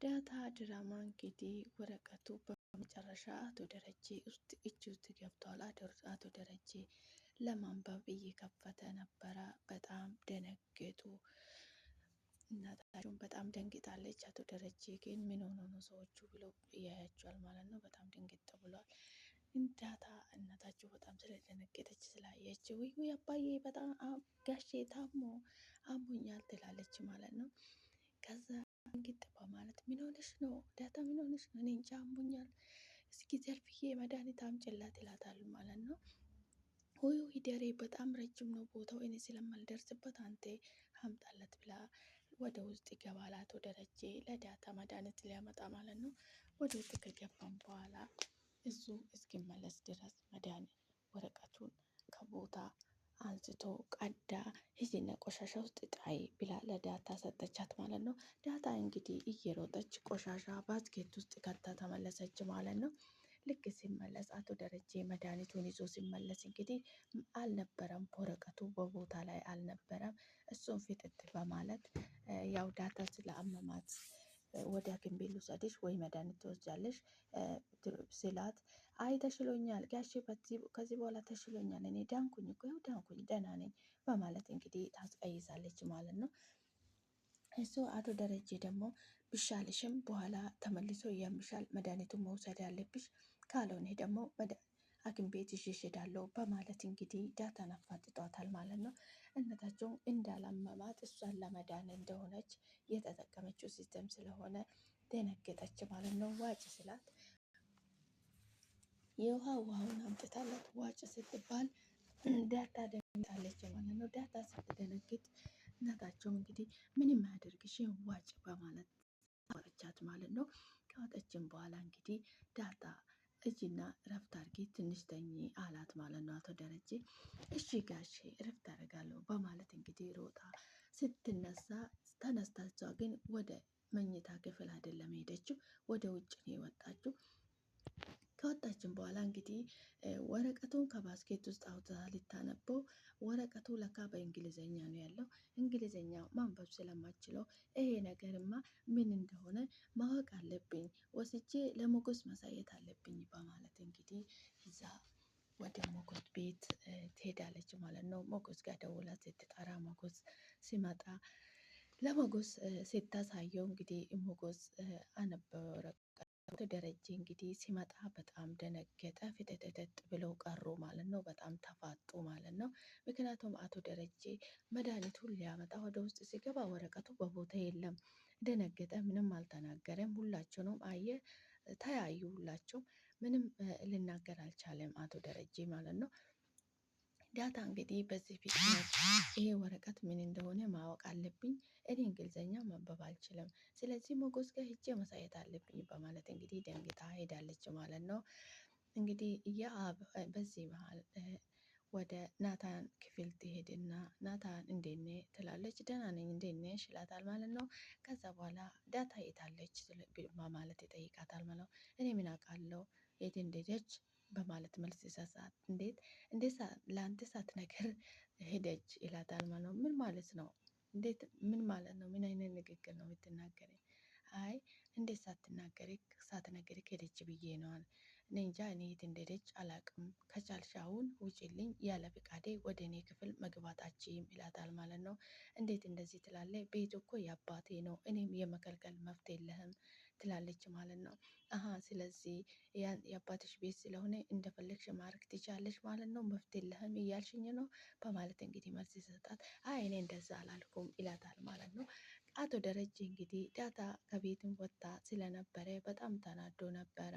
ዳታ ድራማ እንግዲህ ወረቀቱ በመጨረሻ አቶ ደረጀ ውስጥ እጅ ውስጥ ገብቷል። አቶ ደረጀ ለማንበብ እየከፈተ ነበረ። በጣም ደነገጡ። እናታቸውን በጣም ደንግጣለች። አቶ ደረጀ ግን ምን ሆኖ ነው ሰዎቹ ብለው እያያቸዋል ማለት ነው። በጣም ድንግጥ ብሏል። ዳታ እናታቸው በጣም ስለደነገጠች ስላየች ውይ አባዬ በጣም ጋሼ አሞኛል ትላለች ማለት ነው። ከዛ ድንግጥ በማለት ምን ሆነሽ ነው ዳታ ምን ሆነሽ ነው? እኔ እንጃ አሞኛል፣ እስኪ ዘርፍዬ መድኃኒት አምጪላት ይላታሉ ማለት ነው። ውይ ደሬ በጣም ረጅም ነው ቦታው እኔ ስለማልደርስበት አንተ አምጣለት ብላ ወደ ውስጥ ይገባል አቶ ደረጀ ለዳታ መድኃኒት ሊያመጣ ማለት ነው። ወደ ውስጥ ከገባም በኋላ እሱ እስኪመለስ ድረስ መድኃኒት ወረቀቱን ከቦታ አንስቶ ቀዳ ሂጂና ቆሻሻ ውስጥ ጣይ ብላ ለዳታ ሰጠቻት ማለት ነው። ዳታ እንግዲህ እየሮጠች ቆሻሻ ባስኬት ውስጥ ከታ ተመለሰች ማለት ነው። ልክ ሲመለስ አቶ ደረጀ መድኃኒቱን ይዞ ሲመለስ እንግዲህ አልነበረም፣ ወረቀቱ በቦታ ላይ አልነበረም። እሱን ፍጥጥ በማለት ያው ዳታ ስለአመማት ወደ ሐኪም ቤት ልውሰድሽ ወይ መድኃኒት ትወስጃለሽ ስላት አይ ተሽሎኛል ጋሼ ከዚህ በኋላ ተሽሎኛል፣ እኔ ዳንኩኝ እኮ ያው ዳንኩኝ ደህና ነኝ በማለት እንግዲህ ታስቀይዛለች ማለት ነው። እሱ አቶ ደረጀ ደግሞ ብሻልሽም በኋላ ተመልሶ ያምሻል፣ መድኃኒቱን መውሰድ ያለብሽ ካልሆነ ደግሞ ሐኪም ቤት ይዤሽ እሄዳለሁ በማለት እንግዲህ ዳታን አፋጥጧታል ማለት ነው። እናታቸው እንዳላመማት እሷን ለመዳን እንደሆነች የተጠቀመችው ሲስተም ስለሆነ ደነገጠች ማለት ነው። ዋጭ ስላት ውሃውን አምጥታለት ዋጭ ስትባል ዳታ ደንግጣለች ማለት ነው። ዳታ ስትደነግጥ እናታቸው እንግዲህ ምንም አያደርግሽም ዋጭ በማለት አወረቻት ማለት ነው። ካወጠችን በኋላ እንግዲህ ዳታ እጅና እረፍት አድርጊ ትንሽ ተኚ አላት ማለት ነው። አቶ ደረጀ እሺ ጋሼ እረፍት አደርጋለሁ በማለት እንግዲህ ሮጣ ስትነሳ ተነስታ እሷ ግን ወደ መኝታ ክፍል አይደለም ሄደችው፣ ወደ ውጭ ነው የወጣችው። ከወጣችን በኋላ እንግዲህ ወረቀቱን ከባስኬት ውስጥ አውጥታ ልታነበው፣ ወረቀቱ ለካ በእንግሊዘኛ ነው ያለው። እንግሊዘኛ ማንበብ ስለማችለው ይሄ ነገርማ ምን እንደሆነ ማወቅ አለብኝ፣ ወስጄ ለሞገስ ማሳየት አለብኝ በማለት እንግዲህ እዛ ወደ ሞገስ ቤት ትሄዳለች ማለት ነው። ሞገስ ጋር ደውላ ስትጠራ ሞገስ ሲመጣ ለሞገስ ስታሳየው እንግዲህ ሞገስ አነበበ ወረቀቱ። ደረጀ እንግዲህ ሲመጣ በጣም ደነገጠ። ፍጥጥጥ ብለው ቀሩ ማለት ነው። በጣም ተፋጡ ማለት ነው። ምክንያቱም አቶ ደረጀ መድኃኒቱን ሊያመጣ ወደ ውስጥ ሲገባ ወረቀቱ በቦታ የለም። ደነገጠ። ምንም አልተናገረም። ሁላቸውንም አየ፣ ተያዩ። ሁላቸው ምንም ልናገር አልቻለም አቶ ደረጀ ማለት ነው። ዳታ እንግዲህ በዚህ ፍጥነት ይሄ ወረቀት ምን እንደሆነ ማወቅ አለብኝ፣ እኔ እንግሊዘኛ ማንበብ አልችልም፣ ስለዚህ ሞገስ ጋር ሄጄ ማሳየት አለብኝ በማለት እንግዲህ ደንግጣ ሄዳለች ማለት ነው። እንግዲህ በዚህ መሀል ወደ ናታን ክፍል ትሄድና ናታን እንዴት ነህ ትላለች። ደህና ነኝ እንዴት ነሽ ይላታል ማለት ነው። ከዛ በኋላ ዳታ የታለች በማለት ይጠይቃታል ማለት ነው። እኔ ምን አውቃለሁ የት እንደሄደች በማለት መልስ ይሰጣል። እንዴት ለአንተ ሳትነግር ሄደች ይላታል ማለት ነው። ምን ማለት ነው? እንዴት ምን ማለት ነው? ምን አይነት ንግግር ነው የምትናገረኝ? አይ እንዴት ሳትነግሪ ሄደች ብዬ ነው። እኔ እንጃ እኔ የት እንደሄደች አላውቅም። ከቻልሽ አሁን ውጪልኝ፣ ያለ ፍቃዴ ወደ እኔ ክፍል መግባታችም ይላታል ማለት ነው። እንዴት እንደዚህ ትላለህ? ቤቱ እኮ የአባቴ ነው፣ እኔም የመከልከል መብት የለህም ትላለች ማለት ነው። ስለዚህ የአባትሽ ቤት ስለሆነ እንደፈለግሽ ማድረግ ትችያለሽ ማለት ነው፣ መብት የለህም እያልሽኝ ነው በማለት እንግዲህ መልስ ይሰጣል። አይ እኔ እንደዛ አላልኩም ይላታል ማለት ነው። አቶ ደረጀ እንግዲህ ዳታ ከቤትም ወጥታ ስለነበረ በጣም ተናዶ ነበረ።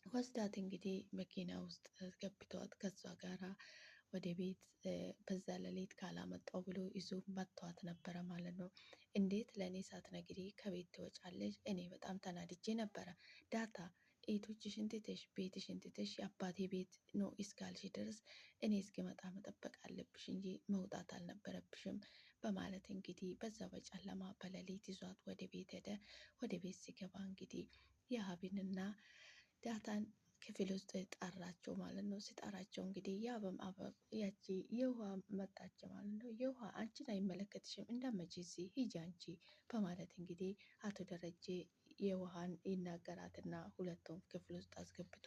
ወስዳት እንግዲህ መኪና ውስጥ ገብተዋት ከሷ ጋራ ወደ ቤት በዛ ሌሊት ካላመጣው ብሎ ይዞ መጥቷት ነበረ ማለት ነው። እንዴት ለእኔ ሳትነግሪ ከቤት ትወጫለሽ? እኔ በጣም ተናድጄ ነበረ። ዳታ እህቶችሽን ትተሽ ቤትሽን ትተሽ የአባቴ ቤት ነው እስካልሽ ድረስ እኔ እስኪመጣ መጠበቅ አለብሽ እንጂ መውጣት አልነበረብሽም በማለት እንግዲህ በዛ በጨለማ በሌሊት ይዟት ወደ ቤት ሄደ። ወደ ቤት ሲገባ እንግዲህ የሀቢንና ዳታን ክፍል ውስጥ ጠራቸው ማለት ነው። ሲጠራቸው እንግዲህ ያቺ የውሃ መጣች ማለት ነው። የውሃ አንቺን አይመለከትሽም እንዳመጪ እዚህ ሂጂ አንቺ በማለት እንግዲህ አቶ ደረጀ የውሃን ይናገራትና ሁለቱም ክፍል ውስጥ አስገብቶ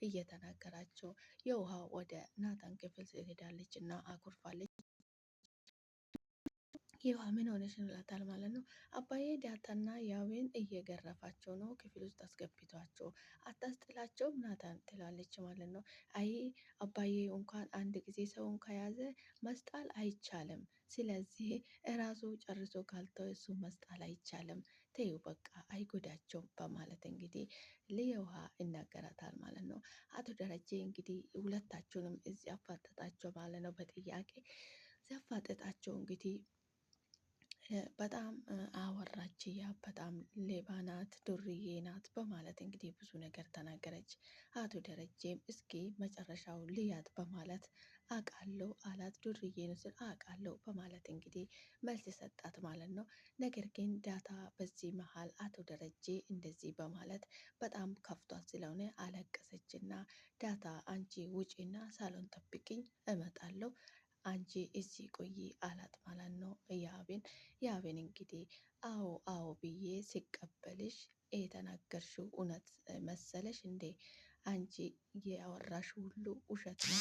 እየተናገራቸው የውሃ ወደ ናታን ክፍል ትሄዳለች እና አኩርፋለች። ይዋ ምን ሆነሽ እንላታል ማለት ነው። አባዬ ዳታና ያቤን እየገረፋቸው ነው ክፍል ውስጥ አስገብቷቸው አታስጥላቸው ናታን ትላለች ማለት ነው። አይ አባዬ እንኳን አንድ ጊዜ ሰውን ከያዘ መስጣል አይቻልም። ስለዚህ እራሱ ጨርሶ ካልተው እሱ መስጣል አይቻልም። ተይው በቃ አይጎዳቸውም በማለት እንግዲህ ለየውሃ ይናገራታል ማለት ነው። አቶ ደረጀ እንግዲህ ሁለታቸውንም እዚህ አፋጠጣቸው ማለት ነው። በጥያቄ ሲያፋጠጣቸው እንግዲህ በጣም አወራች። ያ በጣም ሌባ ናት፣ ዱርዬ ናት በማለት እንግዲህ ብዙ ነገር ተናገረች። አቶ ደረጀም እስኪ መጨረሻው ልያት በማለት አቃለው አላት። ዱርዬ ነው ስል አቃለው በማለት እንግዲህ መልስ ሰጣት ማለት ነው። ነገር ግን ዳታ በዚህ መሀል አቶ ደረጀ እንደዚህ በማለት በጣም ከፍቷት ስለሆነ አለቀሰችና ዳታ አንቺ ውጪና ሳሎን ጠብቂኝ እመጣለሁ አንቺ እዚህ ቆይ አላት ማለት ነው። ያቤን እንግዲህ አዎ አዎ ብዬ ሲቀበልሽ የተናገርሽው እውነት መሰለሽ እንዴ? አንቺ ያወራሽ ሁሉ ውሸት ነው።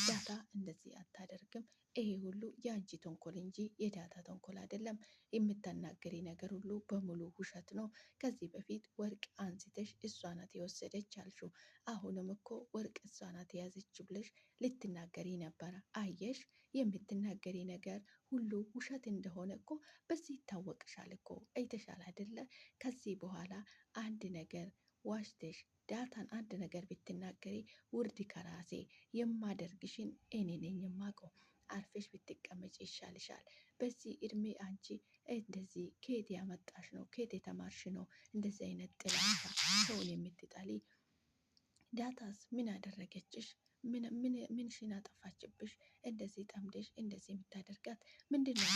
ዳታ እንደዚህ አታደርግም። ይሄ ሁሉ የአንቺ ተንኮል እንጂ የዳታ ተንኮል አይደለም። የምትናገሪ ነገር ሁሉ በሙሉ ውሸት ነው። ከዚህ በፊት ወርቅ አንስተሽ እሷ ናት የወሰደች አልሽው። አሁንም እኮ ወርቅ እሷ ናት የያዘች ብለሽ ልትናገሪ ነበረ። አየሽ የምትናገሪ ነገር ሁሉ ውሸት እንደሆነ እኮ በዚህ ይታወቅሻል እኮ አይተሻል አይደለ? ከዚህ በኋላ አንድ ነገር ዋሽተሽ ዳታን አንድ ነገር ብትናገሪ ውርድ ከራሴ የማደርግሽን እኔ ነኝ የማውቀው። አርፈሽ ብትቀመጭ ይሻልሻል። በዚህ እድሜ አንቺ እንደዚህ ከየት ያመጣሽ ነው? ከየት የተማርሽ ነው? እንደዚህ አይነት ጥላቻ ሰውን የምትጠሊ ዳታስ ምን አደረገችሽ? ምንሽን አጠፋችብሽ? እንደዚህ ጠምደሽ እንደዚህ የምታደርጋት ምንድን ነው?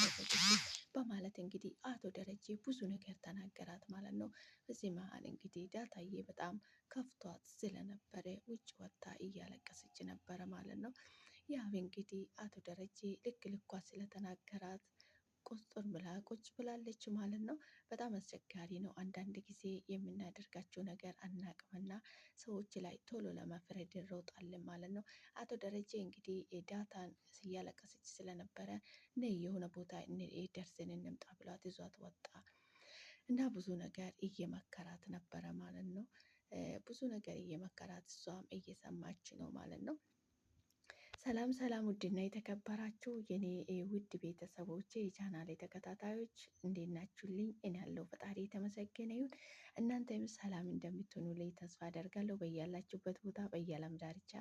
በማለት እንግዲህ አቶ ደረጀ ብዙ ነገር ተናገራት ማለት ነው። በዚህ መሀል እንግዲህ ዳታዬ በጣም ከፍቷት ስለነበረ ውጭ ወጥታ እያለቀሰች ነበረ ማለት ነው። ያብ እንግዲህ አቶ ደረጀ ልክ ልኳ ስለተናገራት ቁስጥር ብላ ቁጭ ብላለች ማለት ነው። በጣም አስቸጋሪ ነው። አንዳንድ ጊዜ የምናደርጋቸው ነገር አናቅምና ሰዎች ላይ ቶሎ ለመፍረድ እንሮጣለን ማለት ነው። አቶ ደረጀ እንግዲህ ዳታን እያለቀሰች ስለነበረ ነይ የሆነ ቦታ ደርሰን እንምጣ ብሏት ይዟት ወጣ እና ብዙ ነገር እየመከራት ነበረ ማለት ነው። ብዙ ነገር እየመከራት እሷም እየሰማች ነው ማለት ነው። ሰላም ሰላም፣ ውድና የተከበራችሁ የኔ ውድ ቤተሰቦች የቻናሌ ተከታታዮች እንዴት ናችሁልኝ? እኔ ያለው ፈጣሪ የተመሰገነ ይሁን። እናንተም ሰላም እንደምትሆኑልኝ ተስፋ አደርጋለሁ። በያላችሁበት ቦታ በየዓለም ዳርቻ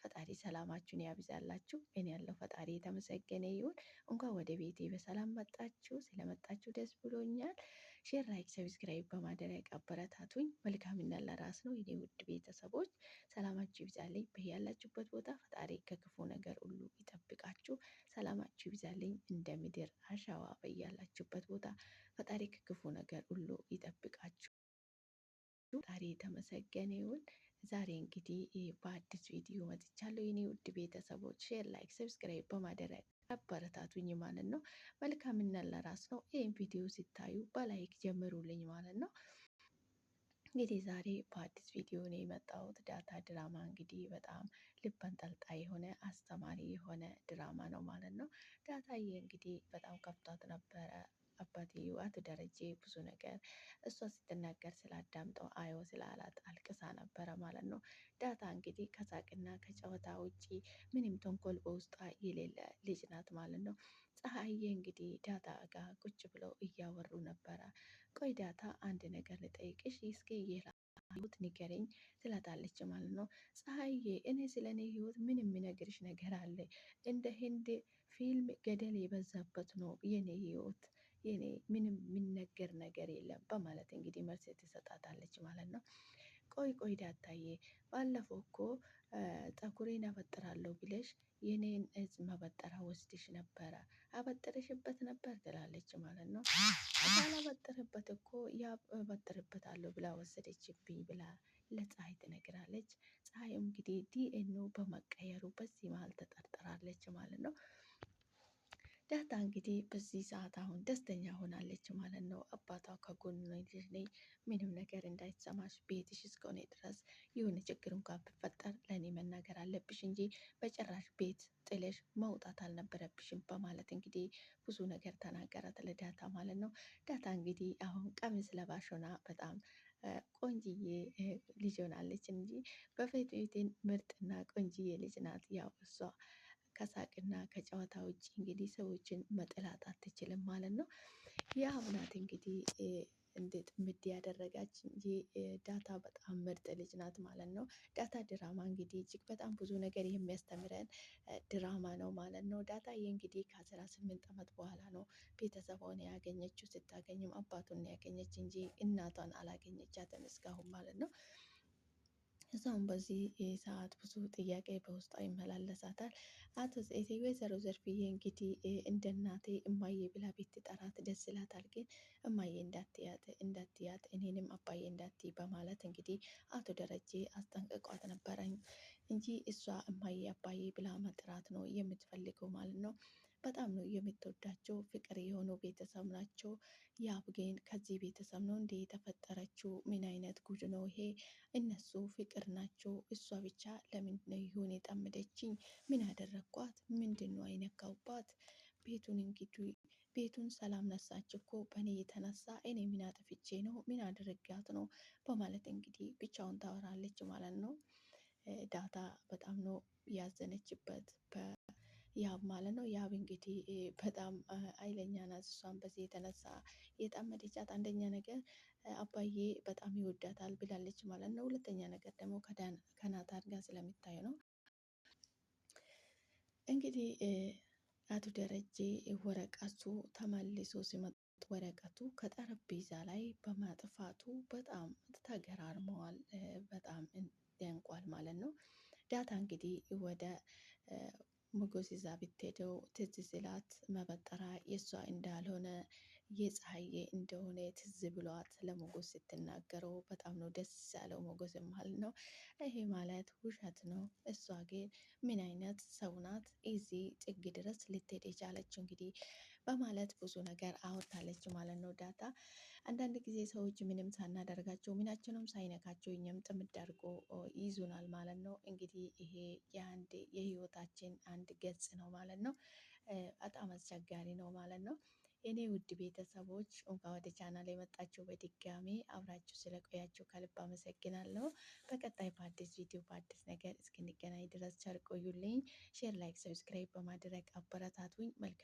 ፈጣሪ ሰላማችሁን ያብዛላችሁ። እኔ ያለው ፈጣሪ የተመሰገነ ይሁን። እንኳን ወደ ቤቴ በሰላም መጣችሁ። ስለመጣችሁ ደስ ብሎኛል። ሼር፣ ላይክ፣ ሰብስክራይብ በማድረግ አበረታቱኝ። መልካምነት ለራስ ነው። የኔ ውድ ቤተሰቦች ሰላማችሁ ይብዛልኝ። በያላችሁበት ቦታ ፈጣሪ ከክፉ ነገር ሁሉ ይጠብቃችሁ። ሰላማችሁ ይብዛልኝ። እንደ ምድር አሸዋ በያላችሁበት ቦታ ፈጣሪ ከክፉ ነገር ሁሉ ይጠብቃችሁ። ፈጣሪ የተመሰገነ ይሁን። ዛሬ እንግዲህ በአዲስ ቪዲዮ መጥቻለሁ። የኔ ውድ ቤተሰቦች ሼር፣ ላይክ፣ ሰብስክራይብ በማድረግ አበረታቱኝ ማለት ነው። መልካምነት ለራስ ነው። ይህን ቪዲዮ ሲታዩ በላይክ ጀምሩልኝ ማለት ነው። እንግዲህ ዛሬ በአዲስ ቪዲዮ ነው የመጣሁት። ዳታ ድራማ እንግዲህ በጣም ልብ አንጠልጣይ የሆነ አስተማሪ የሆነ ድራማ ነው ማለት ነው። ዳታዬ እንግዲህ በጣም ከፍቷት ነበረ። አባትየው አቶ ደረጀ ብዙ ነገር እሷ ስትናገር ስላዳምጠው አዮ ስላላት አልቅሳ ነበረ ማለት ነው። ዳታ እንግዲህ ከሳቅና ከጨዋታ ውጪ ምንም ተንኮል በውስጧ የሌለ ልጅ ናት ማለት ነው። ፀሐዬ እንግዲህ ዳታ ጋር ቁጭ ብለው እያወሩ ነበረ። ቆይ ዳታ አንድ ነገር ልጠይቅሽ እስኪ ህይወት ንገረኝ ትላታለች ማለት ነው። ፀሐዬ እኔ ስለ እኔ ህይወት ምን የምነግርሽ ነገር አለ? እንደ ህንድ ፊልም ገደል የበዛበት ነው የኔ ህይወት፣ የኔ ምንም የሚነገር ነገር የለም በማለት እንግዲህ መልስ ትሰጣታለች ማለት ነው። ቆይ ቆይ ዳታዬ ባለፈው እኮ ፀጉሬን አበጥራለሁ ብለሽ የኔን እዝ መበጠራ ወስድሽ ነበረ አበጥረሽበት ነበር ትላለች ማለት ነው። ሳላበጥርበት እኮ ያበጥርበታለሁ ብላ ወሰደችብኝ ብላ ለፀሐይ ትነግራለች። ፀሐይም እንግዲህ ዲኤንኤው በመቀየሩ በዚህ መሀል ተጠርጥራለች ማለት ነው። ዳታ እንግዲህ በዚህ ሰዓት አሁን ደስተኛ ሆናለች ማለት ነው። አባቷ ከጎን ልጅ ነኝ፣ ምንም ነገር እንዳይሰማሽ ቤትሽ እስከሆነ ድረስ የሆነ ችግር እንኳን ቢፈጠር ለእኔ መናገር አለብሽ እንጂ በጭራሽ ቤት ጥለሽ መውጣት አልነበረብሽም በማለት እንግዲህ ብዙ ነገር ተናገራት ለዳታ ማለት ነው። ዳታ እንግዲህ አሁን ቀሚስ ለባሽ ሆና በጣም ቆንጅዬ ልጅ ሆናለች እንጂ በፊት ምርጥና ቆንጅዬ ልጅ ናት። ያው እሷ ከሳቅና ከጨዋታ ውጭ እንግዲህ ሰዎችን መጥላት አትችልም ማለት ነው። ያው ናት እንግዲህ እንዴት ምድ ያደረጋች እንጂ ዳታ በጣም ምርጥ ልጅ ናት ማለት ነው። ዳታ ድራማ እንግዲህ እጅግ በጣም ብዙ ነገር የሚያስተምረን ድራማ ነው ማለት ነው። ዳታዬ እንግዲህ ከ18 ዓመት በኋላ ነው ቤተሰቧን ያገኘችው። ስታገኝም አባቱን ያገኘች እንጂ እናቷን አላገኘቻትም እስካሁን ማለት ነው። እዛውም በዚህ ሰዓት ብዙ ጥያቄ በውስጧ ይመላለሳታል። አቶ ወይዘሮ ዘርፍዬ እንግዲህ እንደ እናቴ እማዬ ብላ ቤት ትጠራት ደስ ይላታል። ግን እማዬ እንዳትያት እኔንም አባዬ እንዳትይ በማለት እንግዲህ አቶ ደረጀ አስጠንቅቋት ነበረኝ እንጂ እሷ እማዬ አባዬ ብላ መጥራት ነው የምትፈልገው ማለት ነው። በጣም ነው የምትወዳቸው ፍቅር የሆኑ ቤተሰብ ናቸው። ያብ ግን ከዚህ ቤተሰብ ነው እንዴ የተፈጠረችው? ምን አይነት ጉድ ነው ይሄ? እነሱ ፍቅር ናቸው። እሷ ብቻ ለምንድን ነው ይሁን የጠመደችኝ? ምን ያደረግኳት? ምንድን ነው አይነካውባት? ቤቱን እንግዲህ ቤቱን ሰላም ነሳች እኮ በእኔ የተነሳ። እኔ ምን አጥፍቼ ነው? ምን አድርጋት ነው? በማለት እንግዲህ ብቻውን ታወራለች ማለት ነው። ዳታ በጣም ነው ያዘነችበት ያብ ማለት ነው። ያብ እንግዲህ በጣም ኃይለኛ ናት። እሷን በዚህ የተነሳ የጠመደቻት አንደኛ ነገር አባዬ በጣም ይወዳታል ብላለች ማለት ነው። ሁለተኛ ነገር ደግሞ ከናታን ጋር ስለሚታይ ነው። እንግዲህ አቶ ደረጀ ወረቀቱ ተመልሶ ሲመጣ ወረቀቱ ከጠረጴዛ ላይ በማጥፋቱ በጣም ተገራርመዋል። በጣም ደንቋል ማለት ነው። ዳታ እንግዲህ ወደ ሞገስ ይዛ ብትሄደው ትዝ ሲላት መበጠራ የእሷ እንዳልሆነ የፀሐዬ እንደሆነ ትዝ ብሏት ለሞገስ ስትናገረው በጣም ነው ደስ ያለው ሞገስም ማለት ነው። ይሄ ማለት ውሸት ነው። እሷ ግን ምን አይነት ሰው ናት እዚህ ጥግ ድረስ ልትሄድ የቻለችው እንግዲህ በማለት ብዙ ነገር አወርታለች ማለት ነው። ዳታ አንዳንድ ጊዜ ሰዎች ምንም ሳናደርጋቸው ምናችንም ሳይነካቸው እኛም ጥምድ አድርጎ ይይዙናል ማለት ነው። እንግዲህ ይሄ የአንድ የህይወታችን አንድ ገጽ ነው ማለት ነው። በጣም አስቸጋሪ ነው ማለት ነው። የኔ ውድ ቤተሰቦች እንኳን ወደ ቻናል የመጣችሁ በድጋሚ አብራችሁ ስለቆያችሁ ከልብ አመሰግናለሁ። በቀጣይ በአዲስ ቪዲዮ በአዲስ ነገር እስክንገናኝ ድረስ ቸር ቆዩልኝ። ሼር፣ ላይክ፣ ሰብስክራይብ በማድረግ አበረታቱኝ። መልካም